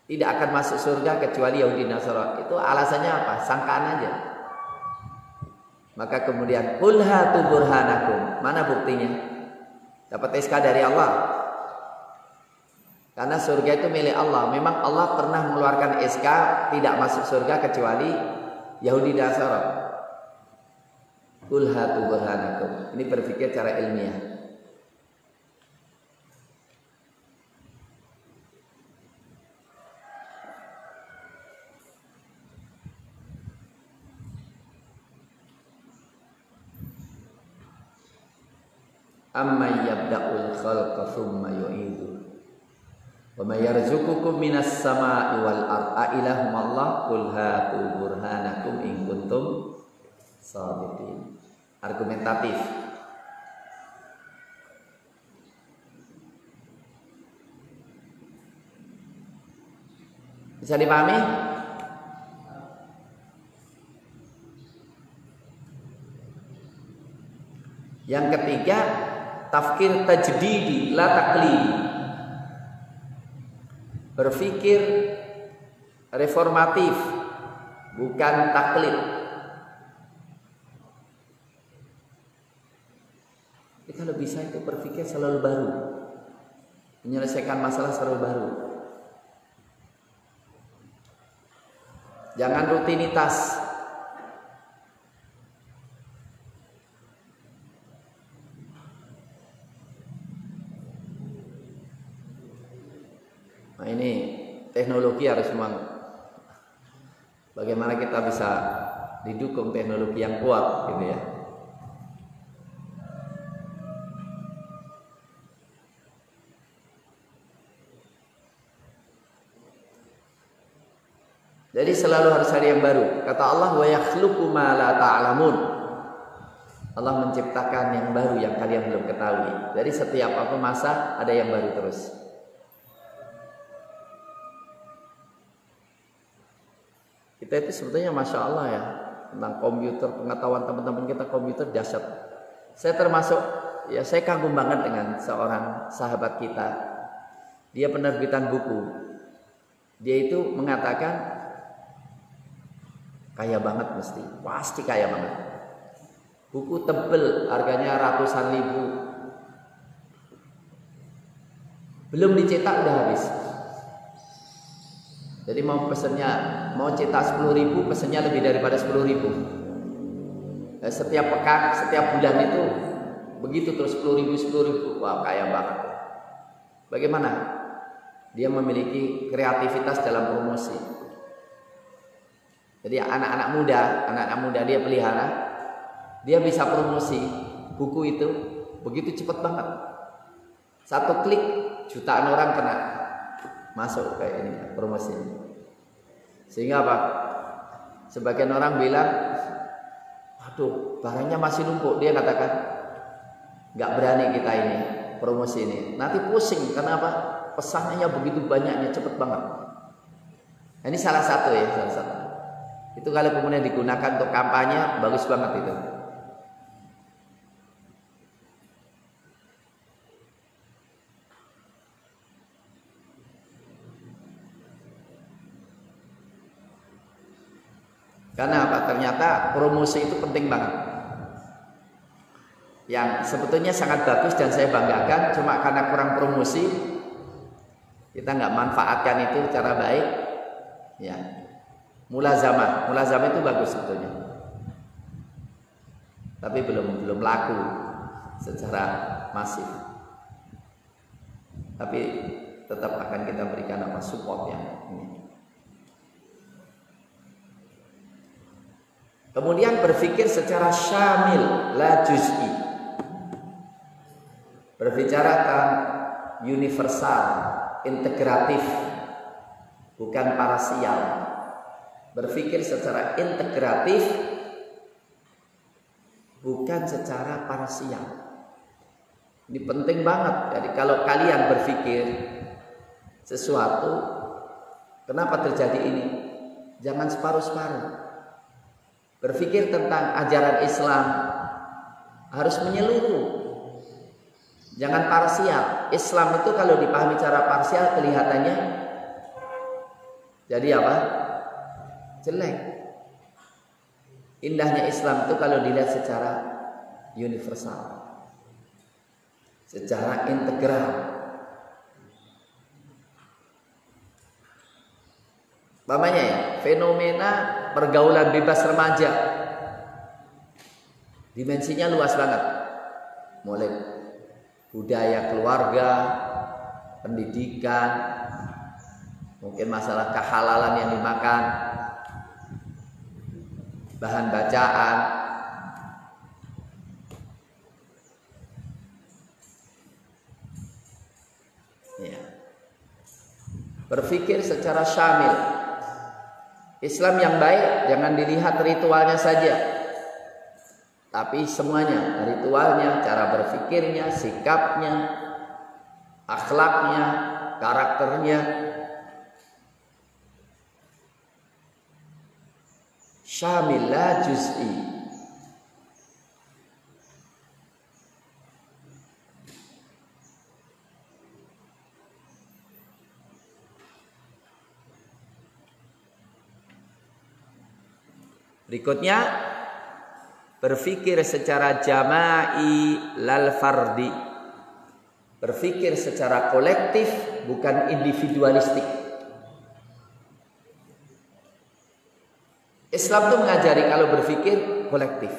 Tidak akan masuk surga kecuali Yahudi Nasara. Itu alasannya apa? Sangkaan aja. Maka kemudian qul hatu burhanakum. Mana buktinya? Dapat SK dari Allah. Karena surga itu milik Allah. Memang Allah pernah mengeluarkan SK tidak masuk surga kecuali Yahudi Nasara. Qul hatu burhanakum. Ini berpikir cara ilmiah. Amma yabda'ul khalqa thumma yu'idu wa may yarzuqukum minas sama'i wal ardi ilahum Allah qul hatu burhanakum in kuntum shadiqin. Argumentatif. Bisa dipahami? Yang ketiga, tafkir tajdidi la taklidi. Berpikir reformatif, bukan taklid. Kita kalau bisa itu berpikir selalu baru, menyelesaikan masalah selalu baru. Jangan rutinitas. Nah ini teknologi harus memang bagaimana kita bisa didukung teknologi yang kuat gitu ya. Jadi selalu harus cari yang baru. Kata Allah, wa yakhluqu ma la ta'lamun. Allah menciptakan yang baru yang kalian belum ketahui. Jadi setiap apa masa ada yang baru terus. Kita itu sebetulnya Masya Allah ya, tentang komputer, pengetahuan teman-teman kita komputer dahsyat. Saya termasuk, ya saya kagum banget dengan seorang sahabat kita. Dia penerbitan buku. Dia itu mengatakan kaya banget pasti kaya banget. Buku tebel, harganya ratusan ribu. Belum dicetak udah habis. Jadi mau cetak 10.000, pesennya lebih daripada 10.000. Setiap pekan, setiap bulan itu begitu terus 10.000. Wah, kaya banget. Bagaimana? Dia memiliki kreativitas dalam promosi. Jadi anak-anak muda dia pelihara, dia bisa promosi buku itu begitu cepat banget. Satu klik jutaan orang kena masuk kayak ini promosi ini. Sehingga apa? Sebagian orang bilang, aduh barangnya masih numpuk. Dia katakan, nggak berani kita ini promosi ini. Nanti pusing, kenapa? Pesannya begitu banyaknya, cepet banget. Ini salah satu. Itu kalau kemudian digunakan untuk kampanye, bagus banget itu. Karena apa? Ternyata promosi itu penting banget. Yang sebetulnya sangat bagus dan saya banggakan, cuma karena kurang promosi, kita nggak manfaatkan itu secara baik. Ya, mulazamah itu bagus sebetulnya, tapi belum laku secara masif. Tapi tetap akan kita berikan support yang ini. Kemudian berpikir secara syamil, la juz'i. Berbicara tentang universal, integratif, bukan parsial. Berpikir secara integratif, bukan secara parsial. Ini penting banget. Jadi kalau kalian berpikir sesuatu, kenapa terjadi ini? Jangan separuh-separuh. Berpikir tentang ajaran Islam harus menyeluruh. Jangan parsial. Islam itu kalau dipahami cara parsial kelihatannya jadi apa? Jelek. Indahnya Islam itu kalau dilihat secara universal, secara integral. Umpamanya ya, fenomena pergaulan bebas remaja dimensinya luas banget, mulai budaya keluarga, pendidikan, mungkin masalah kehalalan yang dimakan, bahan bacaan, ya. Berpikir secara syamil. Islam yang baik jangan dilihat ritualnya saja, tapi semuanya, ritualnya, cara berpikirnya, sikapnya, akhlaknya, karakternya. Syamil la juz'i. Berikutnya, berpikir secara jama'i lal fardi. Berpikir secara kolektif, bukan individualistik. Islam itu mengajari kalau berpikir kolektif.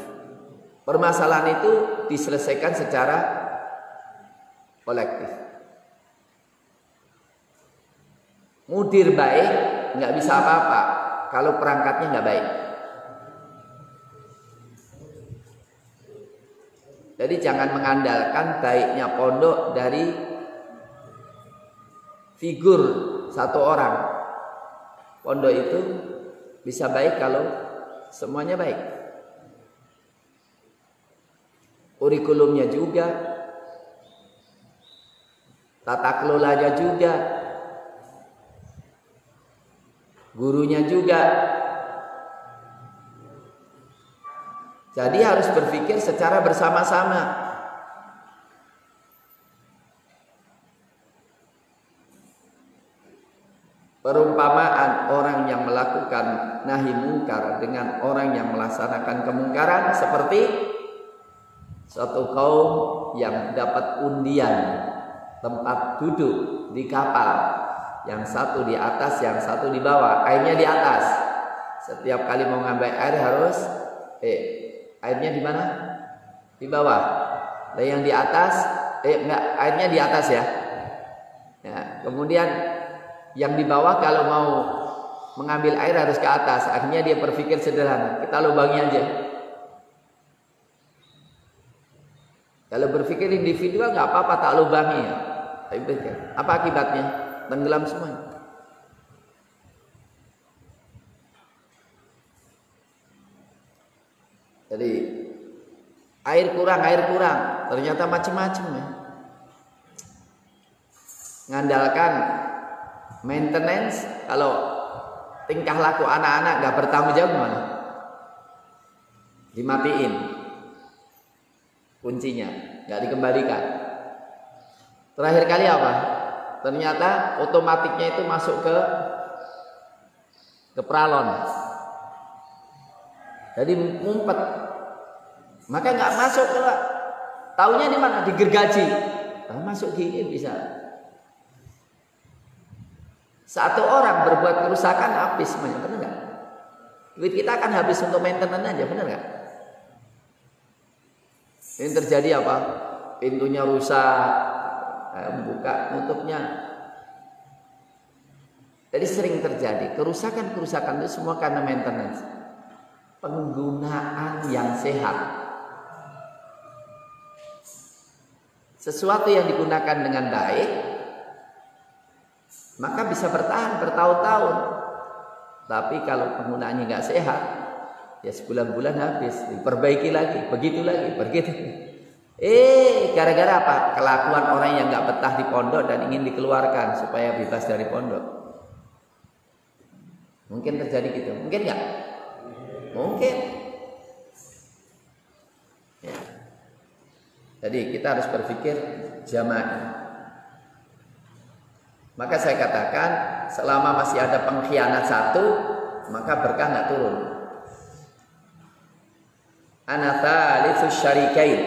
Permasalahan itu diselesaikan secara kolektif. Mudir baik nggak bisa apa-apa kalau perangkatnya nggak baik. Jadi jangan mengandalkan baiknya pondok dari figur satu orang. Pondok itu bisa baik kalau semuanya baik. Kurikulumnya juga, tata kelolanya juga, gurunya juga. Jadi harus berpikir secara bersama-sama. Perumpamaan orang yang melakukan nahi mungkar dengan orang yang melaksanakan kemungkaran seperti suatu kaum yang dapat undian tempat duduk di kapal, yang satu di atas, yang satu di bawah. Airnya di atas. Setiap kali mau ngambil air harus airnya di mana? Di bawah. Dan yang di atas enggak, airnya di atas ya. Kemudian yang di bawah kalau mau mengambil air harus ke atas. Akhirnya dia berpikir sederhana, kita lubangi aja. Kalau berpikir individual nggak apa-apa, tak lubangi ya. Tapi pikir, apa akibatnya? Tenggelam semuanya. Jadi air kurang, ternyata macam-macam ya. Ngandalkan maintenance, kalau tingkah laku anak-anak nggak bertanggung jawab gimana? Dimatiin kuncinya, nggak dikembalikan. Terakhir kali apa? Ternyata otomatiknya itu masuk ke pralon. Jadi ngumpet, maka nggak masuk pula. Taunya di mana? Digergaji. Masuk gini bisa. Satu orang berbuat kerusakan habis semuanya, benar nggak? Duit kita akan habis untuk maintenance aja, benar nggak? Ini terjadi apa? Pintunya rusak, buka, nutupnya. Jadi sering terjadi kerusakan itu semua karena maintenance. Penggunaan yang sehat. Sesuatu yang digunakan dengan baik, maka bisa bertahan bertahun-tahun. Tapi kalau penggunaannya nggak sehat, ya sebulan-bulan habis, diperbaiki lagi, begitu. Gara-gara apa? Kelakuan orang yang nggak betah di pondok dan ingin dikeluarkan supaya bebas dari pondok. Mungkin terjadi gitu, mungkin nggak? Mungkin. Ya. Jadi kita harus berpikir jamaah. Maka saya katakan, selama masih ada pengkhianat satu, maka berkah nggak turun. Ana tsalitsus syarikain.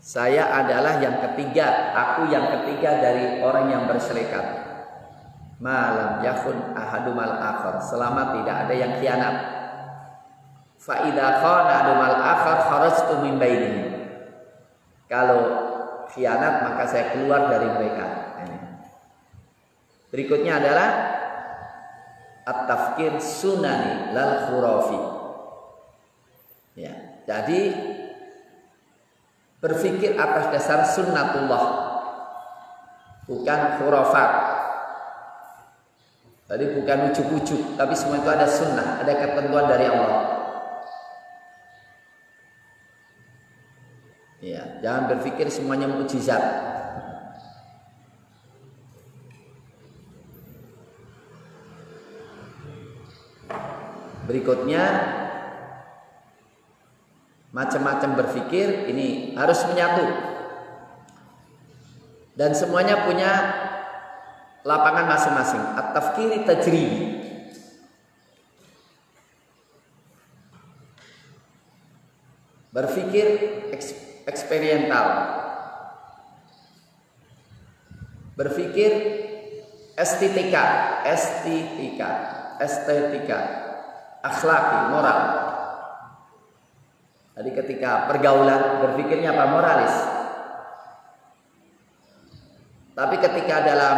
Saya adalah yang ketiga, aku yang ketiga dari orang yang berserikat. Malam yakun ahadumal akhar, selama tidak ada yang khianat. Fa idza khana ahadumal akhar kharajtu min bainihi. Kalau khianat maka saya keluar dari mereka. Berikutnya adalah at-tafkir sunani lal khurafi. Ya, jadi berpikir atas dasar sunnatullah, bukan khurafat. Tadi bukan ujuk-ujuk, tapi semua itu ada sunnah, ada ketentuan dari Allah. Ya, jangan berpikir semuanya mukjizat. Berikutnya, macam-macam berpikir ini harus menyatu. Dan semuanya punya lapangan masing-masing. At-tafkiri tajribi. Berpikir eksperimental. Berpikir estetika, akhlaki, moral. Jadi ketika pergaulan berpikirnya apa? Moralis. Tapi ketika dalam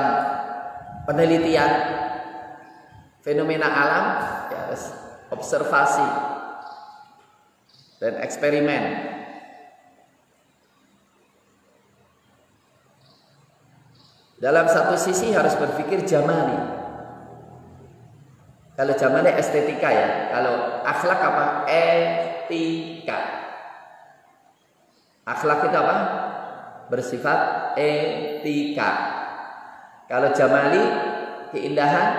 penelitian fenomena alam, ya harus observasi dan eksperimen. Dalam satu sisi harus berpikir jamali. Kalau zamannya estetika ya. Kalau akhlak apa? Etika. Akhlak itu apa? Bersifat etika. Kalau jamali keindahan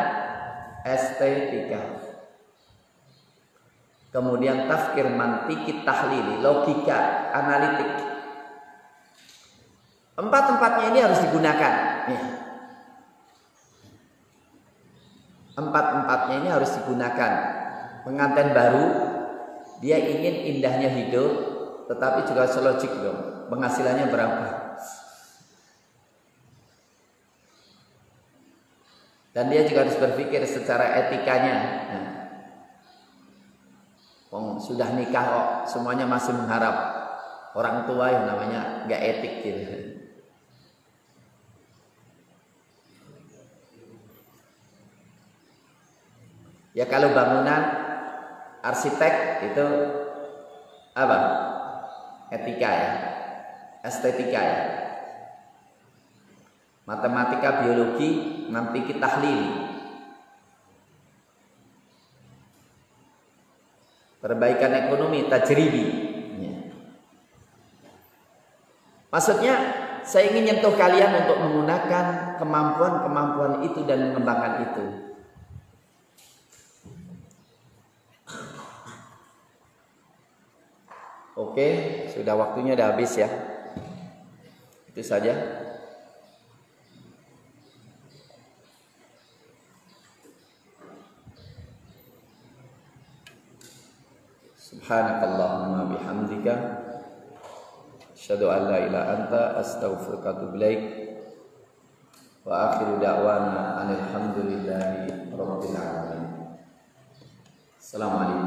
estetika. Kemudian tafkir mantiki tahlili, logika, analitik. Empat-empatnya ini harus digunakan. Empat-empatnya ini harus digunakan. Pengantin baru, dia ingin indahnya hidup, tetapi juga selogik dong. Penghasilannya berapa? Dan dia juga harus berpikir secara etikanya. Sudah nikah kok, semuanya masih mengharap orang tua yang namanya nggak etik gitu. Ya kalau bangunan arsitek itu apa? Etika ya, estetika ya. Matematika, biologi, mantiki tahlil. Perbaikan ekonomi, tajribi. Maksudnya saya ingin nyentuh kalian untuk menggunakan kemampuan-kemampuan itu dan mengembangkan itu. Oke, sudah waktunya udah habis ya. Itu saja. Subhanakallahumma bihamdika asyhadu an la ilaha anta astaghfiruka wa atubu ilaik. Wa akhiru da'wana alhamdulillahi rabbil alamin. Assalamualaikum.